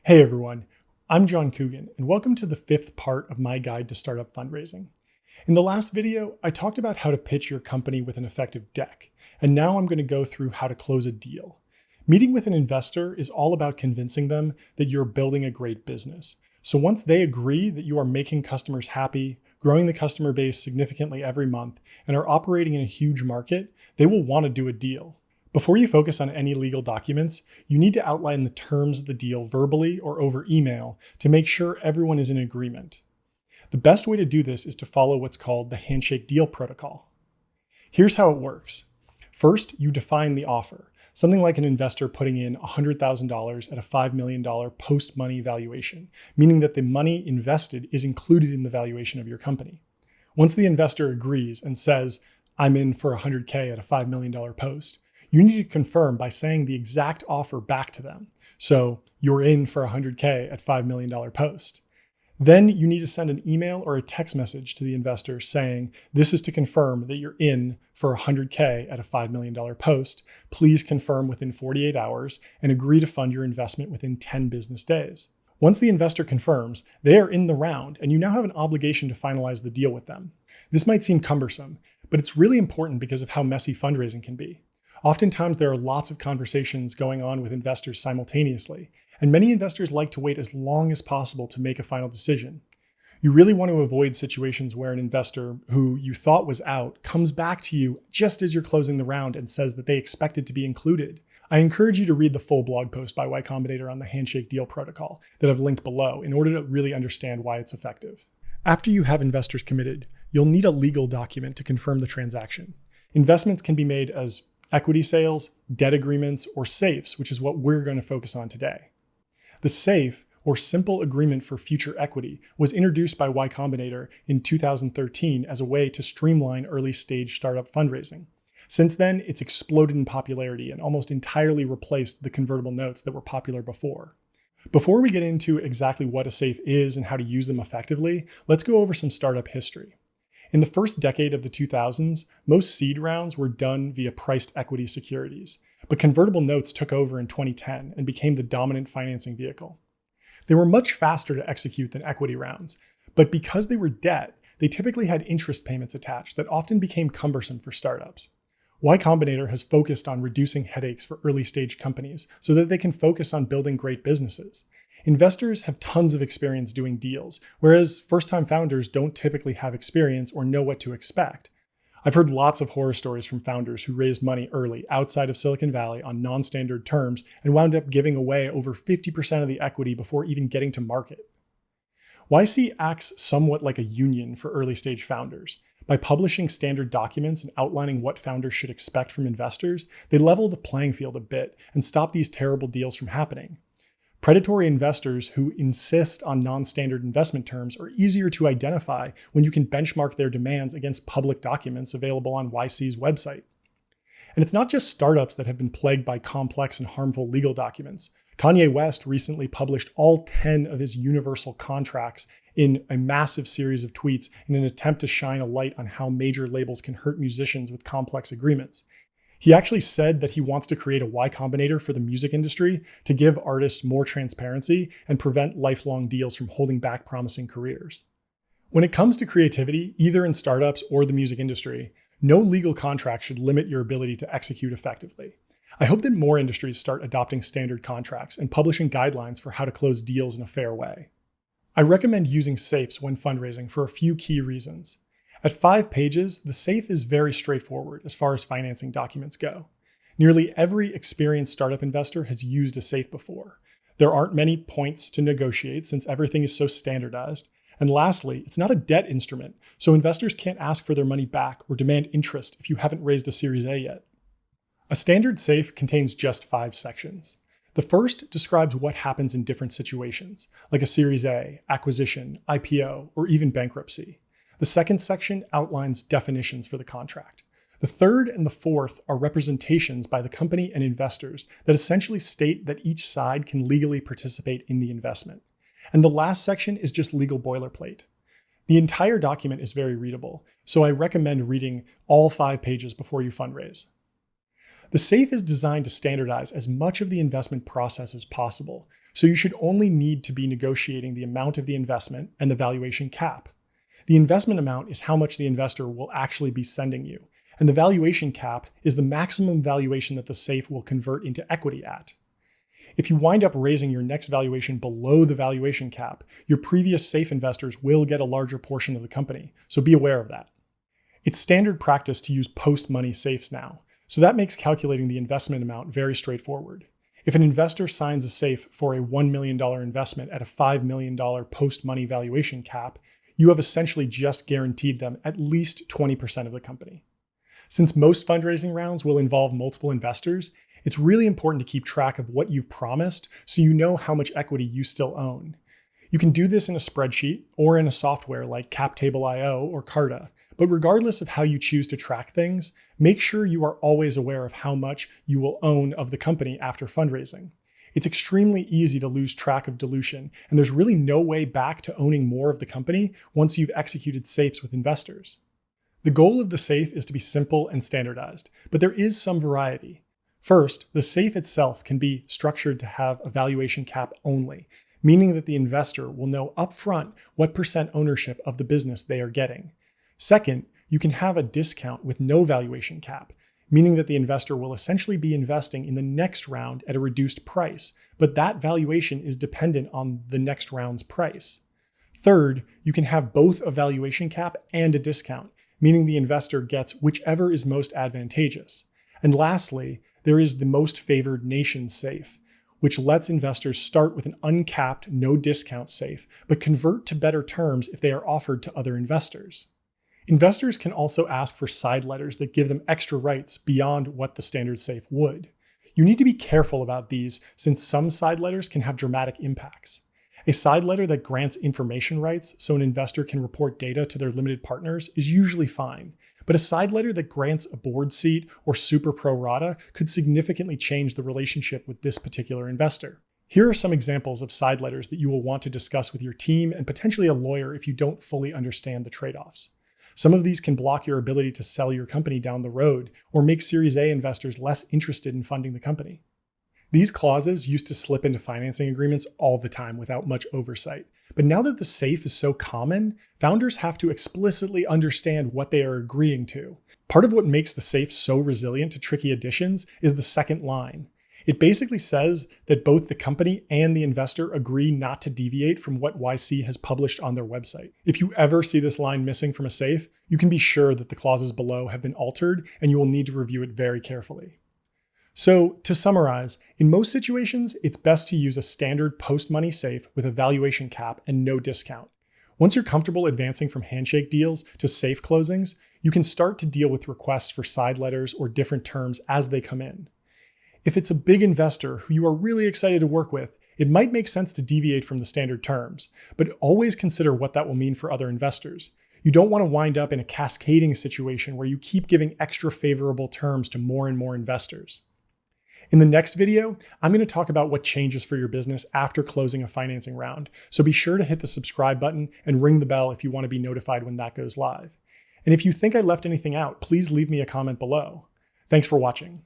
Hey everyone, I'm John Coogan, and welcome to the fifth part of my guide to startup fundraising. In the last video, I talked about how to pitch your company with an effective deck, and now I'm going to go through how to close a deal. Meeting with an investor is all about convincing them that you're building a great business. So once they agree that you are making customers happy, growing the customer base significantly every month, and are operating in a huge market, they will want to do a deal. Before you focus on any legal documents, you need to outline the terms of the deal verbally or over email to make sure everyone is in agreement. The best way to do this is to follow what's called the Handshake deal protocol. Here's how it works. First, you define the offer, something like an investor putting in $100,000 at a $5 million post-money valuation, meaning that the money invested is included in the valuation of your company. Once the investor agrees and says, "I'm in for $100K at a $5 million post," you need to confirm by saying the exact offer back to them. So you're in for $100K at $5 million post. Then you need to send an email or a text message to the investor saying, "This is to confirm that you're in for $100K at a $5 million post. Please confirm within 48 hours and agree to fund your investment within 10 business days." Once the investor confirms, they are in the round and you now have an obligation to finalize the deal with them. This might seem cumbersome, but it's really important because of how messy fundraising can be. Oftentimes, there are lots of conversations going on with investors simultaneously, and many investors like to wait as long as possible to make a final decision. You really want to avoid situations where an investor who you thought was out comes back to you just as you're closing the round and says that they expected to be included. I encourage you to read the full blog post by Y Combinator on the Handshake deal protocol that I've linked below in order to really understand why it's effective. After you have investors committed, you'll need a legal document to confirm the transaction. Investments can be made as equity sales, debt agreements, or safes, which is what we're going to focus on today. The SAFE, or Simple Agreement for Future Equity, was introduced by Y Combinator in 2013 as a way to streamline early-stage startup fundraising. Since then, it's exploded in popularity and almost entirely replaced the convertible notes that were popular before. Before we get into exactly what a SAFE is and how to use them effectively, let's go over some startup history. In the first decade of the 2000s, most seed rounds were done via priced equity securities, but convertible notes took over in 2010 and became the dominant financing vehicle. They were much faster to execute than equity rounds, but because they were debt, they typically had interest payments attached that often became cumbersome for startups. Y Combinator has focused on reducing headaches for early-stage companies so that they can focus on building great businesses. Investors have tons of experience doing deals, whereas first-time founders don't typically have experience or know what to expect. I've heard lots of horror stories from founders who raised money early outside of Silicon Valley on non-standard terms and wound up giving away over 50% of the equity before even getting to market. YC acts somewhat like a union for early-stage founders. By publishing standard documents and outlining what founders should expect from investors, they level the playing field a bit and stop these terrible deals from happening. Predatory investors who insist on non-standard investment terms are easier to identify when you can benchmark their demands against public documents available on YC's website. And it's not just startups that have been plagued by complex and harmful legal documents. Kanye West recently published all 10 of his universal contracts in a massive series of tweets in an attempt to shine a light on how major labels can hurt musicians with complex agreements. He actually said that he wants to create a Y Combinator for the music industry to give artists more transparency and prevent lifelong deals from holding back promising careers. When it comes to creativity, either in startups or the music industry, no legal contract should limit your ability to execute effectively. I hope that more industries start adopting standard contracts and publishing guidelines for how to close deals in a fair way. I recommend using SAFEs when fundraising for a few key reasons. At 5 pages, the SAFE is very straightforward as far as financing documents go. Nearly every experienced startup investor has used a SAFE before. There aren't many points to negotiate since everything is so standardized. And lastly, it's not a debt instrument, so investors can't ask for their money back or demand interest if you haven't raised a Series A yet. A standard SAFE contains just 5 sections. The first describes what happens in different situations, like a Series A, acquisition, IPO, or even bankruptcy. The second section outlines definitions for the contract. The third and the fourth are representations by the company and investors that essentially state that each side can legally participate in the investment. And the last section is just legal boilerplate. The entire document is very readable, so I recommend reading all 5 pages before you fundraise. The SAFE is designed to standardize as much of the investment process as possible, so you should only need to be negotiating the amount of the investment and the valuation cap. The investment amount is how much the investor will actually be sending you, and the valuation cap is the maximum valuation that the safe will convert into equity at. If you wind up raising your next valuation below the valuation cap, your previous safe investors will get a larger portion of the company, so be aware of that. It's standard practice to use post-money safes now, so that makes calculating the investment amount very straightforward. If an investor signs a safe for a $1 million investment at a $5 million post-money valuation cap, you have essentially just guaranteed them at least 20% of the company. Since most fundraising rounds will involve multiple investors, it's really important to keep track of what you've promised so you know how much equity you still own. You can do this in a spreadsheet or in a software like CapTable.io or Carta, but regardless of how you choose to track things, make sure you are always aware of how much you will own of the company after fundraising. It's extremely easy to lose track of dilution, and there's really no way back to owning more of the company once you've executed safes with investors. The goal of the safe is to be simple and standardized, but there is some variety. First, the safe itself can be structured to have a valuation cap only, meaning that the investor will know upfront what % ownership of the business they are getting. Second, you can have a discount with no valuation cap, meaning that the investor will essentially be investing in the next round at a reduced price, but that valuation is dependent on the next round's price. Third, you can have both a valuation cap and a discount, meaning the investor gets whichever is most advantageous. And lastly, there is the most favored nation safe, which lets investors start with an uncapped, no discount safe, but convert to better terms if they are offered to other investors. Investors can also ask for side letters that give them extra rights beyond what the standard safe would. You need to be careful about these since some side letters can have dramatic impacts. A side letter that grants information rights so an investor can report data to their limited partners is usually fine, but a side letter that grants a board seat or super pro rata could significantly change the relationship with this particular investor. Here are some examples of side letters that you will want to discuss with your team and potentially a lawyer if you don't fully understand the trade-offs. Some of these can block your ability to sell your company down the road or make Series A investors less interested in funding the company. These clauses used to slip into financing agreements all the time without much oversight. But now that the safe is so common, founders have to explicitly understand what they are agreeing to. Part of what makes the safe so resilient to tricky additions is the second line. It basically says that both the company and the investor agree not to deviate from what YC has published on their website. If you ever see this line missing from a safe, you can be sure that the clauses below have been altered and you will need to review it very carefully. So, to summarize, in most situations, it's best to use a standard post-money safe with a valuation cap and no discount. Once you're comfortable advancing from handshake deals to safe closings, you can start to deal with requests for side letters or different terms as they come in. If it's a big investor who you are really excited to work with, it might make sense to deviate from the standard terms, but always consider what that will mean for other investors. You don't want to wind up in a cascading situation where you keep giving extra favorable terms to more and more investors. In the next video, I'm going to talk about what changes for your business after closing a financing round, so be sure to hit the subscribe button and ring the bell if you want to be notified when that goes live. And if you think I left anything out, please leave me a comment below. Thanks for watching.